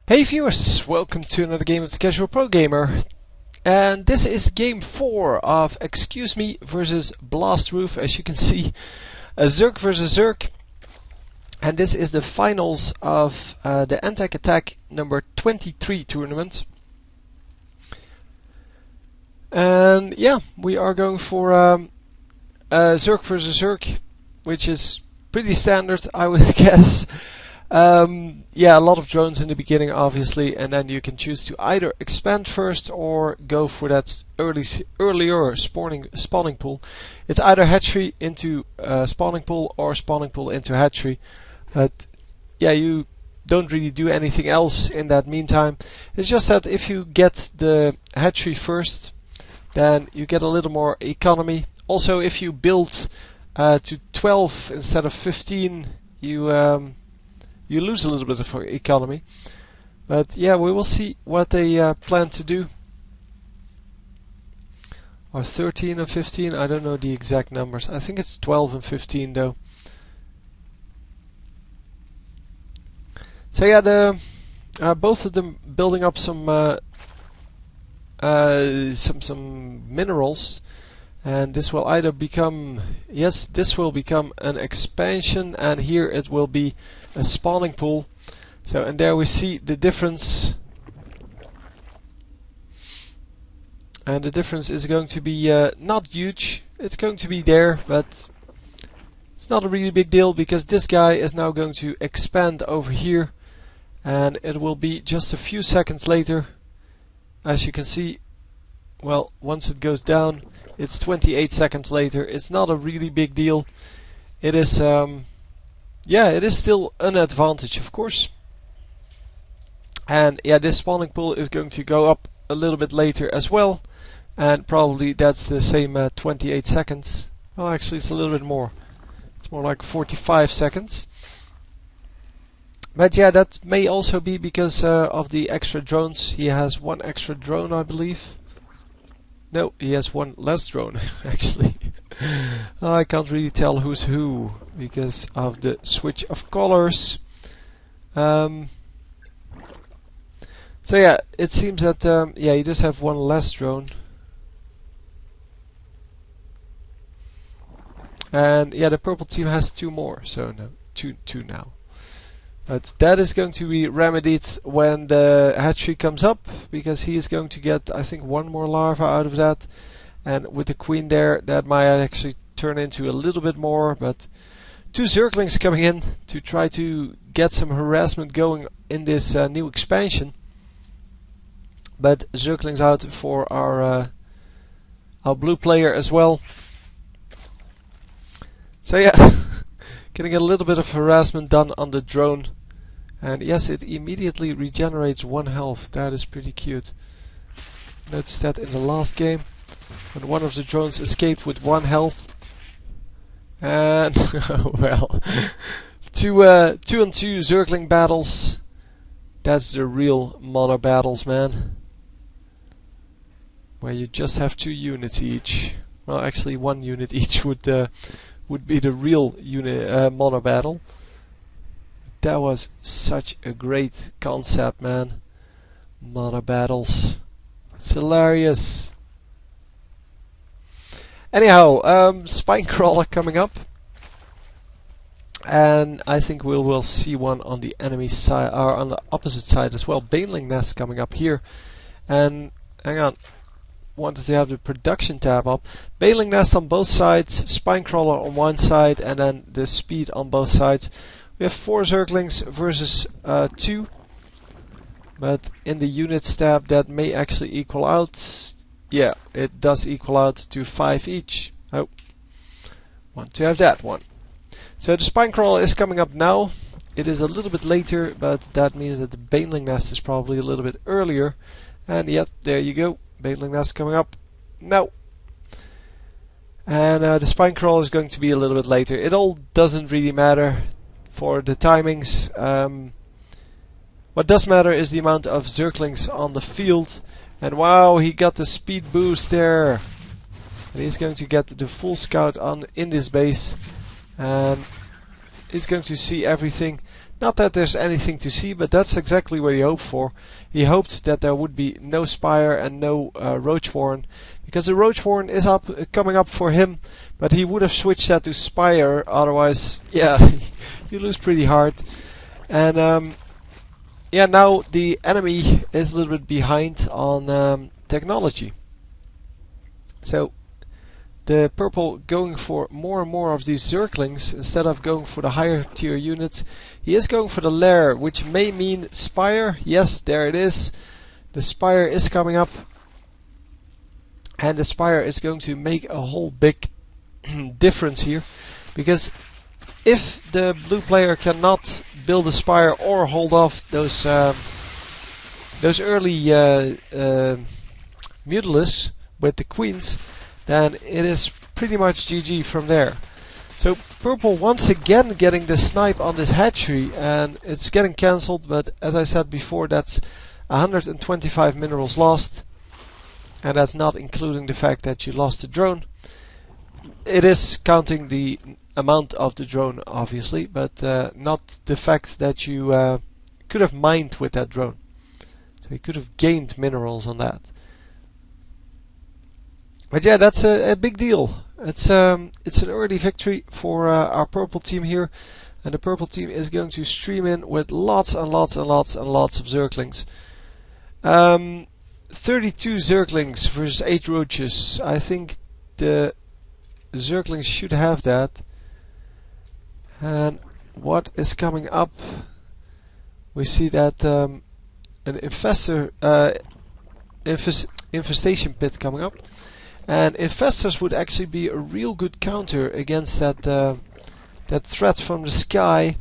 Hey viewers, welcome to another game of the Casual Pro Gamer. And this is game 4 of ExcuseMe versus BlastRoof. As you can see, a Zerg versus Zerg. And this is the finals of the Antec Attack number 23 tournament. And yeah, we are going for Zerg versus Zerg, which is pretty standard, I would guess. Yeah, a lot of drones in the beginning, obviously, and then you can choose to either expand first or go for that earlier spawning pool. It's either hatchery into spawning pool or spawning pool into hatchery. But yeah, you don't really do anything else in that meantime. It's just that if you get the hatchery first, then you get a little more economy. Also, if you build to 12 instead of 15, you lose a little bit of economy. But yeah, we will see what they plan to do. Or 13 and 15, I don't know the exact numbers. I think it's 12 and 15 though. So yeah, both of them building up some minerals. And this will either become, yes, this will become an expansion, and here it will be a spawning pool. So, and there we see the difference. And the difference is going to be not huge. It's going to be there, but it's not a really big deal because this guy is now going to expand over here. And it will be just a few seconds later. As you can see, well, once it goes down, it's 28 seconds later. It's not a really big deal. It is, yeah, it is still an advantage, of course. And yeah, this spawning pool is going to go up a little bit later as well. And probably that's the same 28 seconds. Well, actually, it's a little bit more. It's more like 45 seconds. But yeah, that may also be because of the extra drones. He has one extra drone, I believe. No, he has one less drone, actually. I can't really tell who's who because of the switch of colors. So yeah, it seems that yeah, you just have one less drone. And yeah, the purple team has two more, so no, two now. But that is going to be remedied when the hatchery comes up, because he is going to get, I think, one more larva out of that. And with the queen there, that might actually turn into a little bit more. But two Zerglings coming in to try to get some harassment going in this new expansion. But Zerglings out for our blue player as well. So yeah, getting a little bit of harassment done on the drone. And yes, it immediately regenerates 1 health. That is pretty cute. Noticed that in the last game, when one of the drones escaped with 1 health. And well, two on two Zergling battles. That's the real mono battles, man. Where you just have 2 units each. Well, actually 1 unit each would be the real mono battle. That was such a great concept, man. Mono battles. It's hilarious. Anyhow, spine crawler coming up. And I think we will see one on the enemy side, or on the opposite side as well. Baneling nest coming up here. And hang on. Wanted to have the production tab up. Baneling nest on both sides, spine crawler on one side, and then the speed on both sides. We have 4 Zerglings versus 2. But in the units tab that may actually equal out. Yeah, it does equal out to 5 each. Oh, want to have that one. So the spine crawler is coming up now. It is a little bit later, but that means that the baneling nest is probably a little bit earlier. And yep, there you go. Baneling nest coming up now. And the spine crawler is going to be a little bit later. It all doesn't really matter for the timings. What does matter is the amount of Zerglings on the field. And wow, he got the speed boost there. And he's going to get the full scout on in this base. And he's going to see everything. Not that there's anything to see, but that's exactly what he hoped for. He hoped that there would be no Spire and no Roach Warren, because the Roach Warren is coming up for him, but he would have switched that to Spire, otherwise, yeah, you lose pretty hard. And yeah, now the enemy is a little bit behind on technology. So the purple going for more and more of these Zerglings instead of going for the higher tier units. He is going for the lair, which may mean Spire. Yes, there it is. The Spire is coming up. And the Spire is going to make a whole big difference here. Because if the blue player cannot build a Spire or hold off those early Mutalisks with the queens, then it is pretty much GG from there. So purple once again getting the snipe on this hatchery, and it's getting cancelled, but as I said before, that's 125 minerals lost, and that's not including the fact that you lost the drone. It is counting the amount of the drone, obviously, but not the fact that you could have mined with that drone. So you could have gained minerals on that. But yeah, that's a big deal. It's an early victory for our purple team here, and the purple team is going to stream in with lots and lots and lots and lots of Zerglings. 32 Zerglings versus 8 roaches. I think the Zerglings should have that. And what is coming up? We see that an infestation pit coming up. And infestors would actually be a real good counter against that that threat from the sky.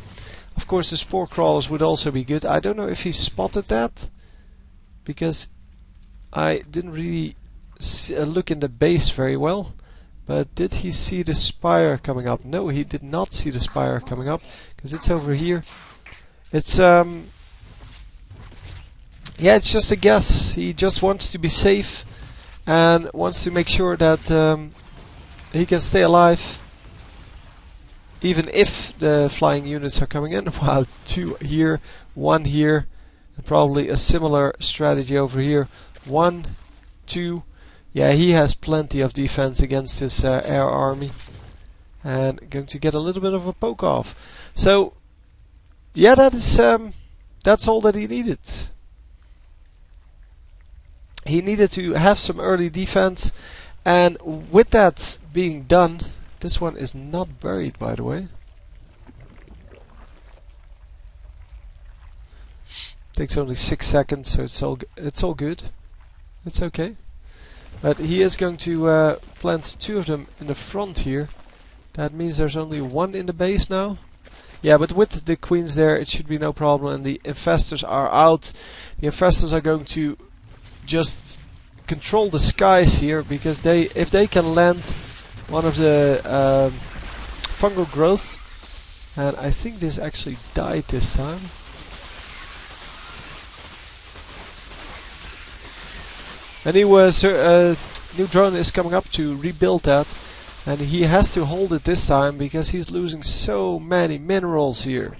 Of course, the spore crawlers would also be good. I don't know if he spotted that, because I didn't really look in the base very well. But did he see the Spire coming up? No, he did not see the Spire coming up, because it's over here. It's yeah, it's just a guess. He just wants to be safe and wants to make sure that he can stay alive, even if the flying units are coming in. Wow, 2 here, 1 here, and probably a similar strategy over here. 1, 2. Yeah, he has plenty of defense against this air army, and going to get a little bit of a poke off. So yeah, that is that's all that he needed. He needed to have some early defense, and with that being done, this one is not buried, by the way. Takes only 6 seconds, so it's all good. It's okay. But he is going to plant 2 of them in the front here. That means there's only 1 in the base now. Yeah, but with the queens there, it should be no problem, and the infestors are out. The infestors are going to just control the skies here, because if they can land one of the fungal growths, and I think this actually died this time. And new drone is coming up to rebuild that, and he has to hold it this time because he's losing so many minerals here.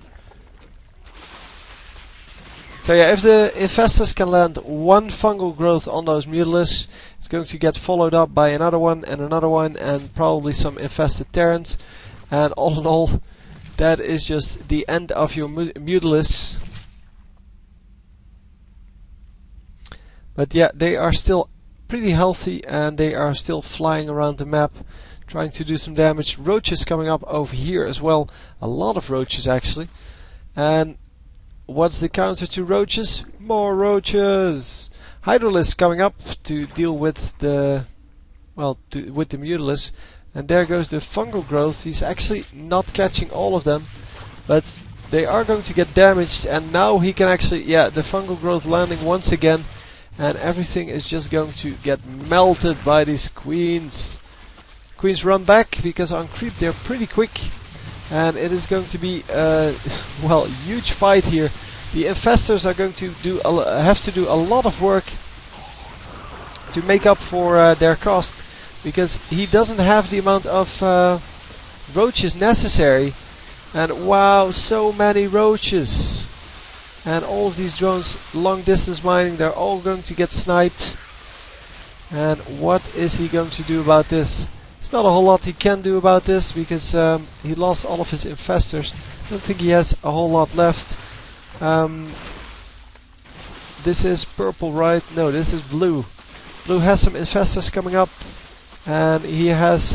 So yeah, if the infestors can land 1 fungal growth on those Mutalisks, it's going to get followed up by another one, and probably some infested Terrans. And all in all, that is just the end of your Mutalisks. But yeah, they are still pretty healthy, and they are still flying around the map, trying to do some damage. Roaches coming up over here as well. A lot of roaches, actually. And what's the counter to roaches? More roaches! Hydralisk coming up to deal with the with the Mutalisks. And there goes the fungal growth. He's actually not catching all of them, but they are going to get damaged. And now he can actually, yeah, the fungal growth landing once again, and everything is just going to get melted by these queens. Queens run back because on creep they're pretty quick, and it is going to be well, huge fight here. The infestors are going to have to do a lot of work to make up for their cost, because he doesn't have the amount of roaches necessary And wow, so many roaches. And all of these drones, long distance mining, they're all going to get sniped. And what is he going to do about this? There's not a whole lot he can do about this, because he lost all of his infestors. I don't think he has a whole lot left. This is purple, right? No, this is blue. Blue has some infestors coming up. And he has,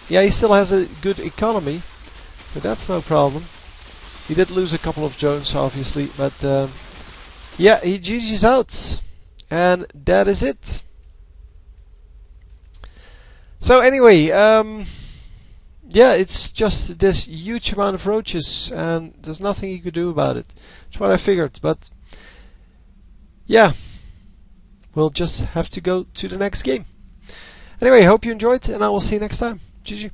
yeah, he still has a good economy. So that's no problem. He did lose a couple of drones, obviously, but yeah, he GG's out. And that is it. So anyway, yeah, it's just this huge amount of roaches, and there's nothing you could do about it. That's what I figured, but yeah, we'll just have to go to the next game. Anyway, hope you enjoyed, and I will see you next time. GG.